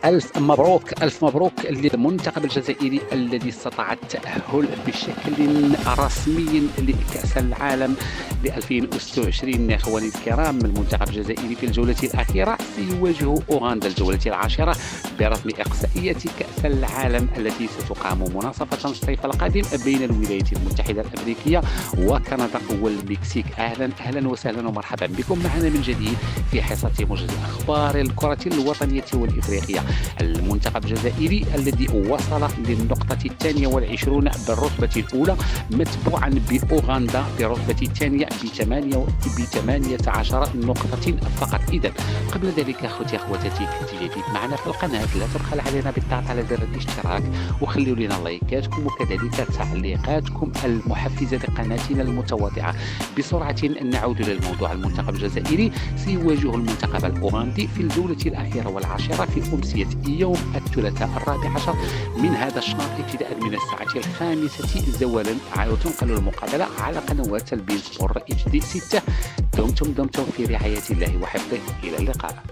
ألف مبروك، ألف مبروك للمنتخب الجزائري الذي استطاع التأهل بشكل رسمي لكأس العالم ل2026. إخواني الكرام، المنتخب الجزائري في الجولة الأخيرة سيواجه أوغندا الجولة العاشرة برسم إقصائية كأس العالم التي ستقام مناصفة الصيف القادم بين الولايات المتحدة الأمريكية وكندا والمكسيك. أهلا وسهلا ومرحبا بكم معنا من جديد في حصة موجز أخبار الكرة الوطنية والإفريقية. المنتخب الجزائري الذي وصل للنقطة 22 بالرتبة الأولى، متبوعا بأوغندا بالرتبة الثانية ب 18 نقطة فقط. إذا قبل ذلك أخوتي أخواتاتي، كنت جديد معنا في القناة لا تبخل علينا بالضغط على زر الاشتراك وخلوا لنا لايكاتكم وكذلك تعليقاتكم المحفزة لقناتنا المتواضعة. بسرعة نعود للموضوع. المنتخب الجزائري سيواجه المنتخب الأوغندي في الجولة الأخيرة والعاشرة في أمسية يوم الثلاثاء 14 من هذا الشهر ابتداء من الساعة 5 زوالا. تنقل المقابلة على قنوات البين سبور HD 6. دمتم في رعاية الله وحفظه. إلى اللقاء.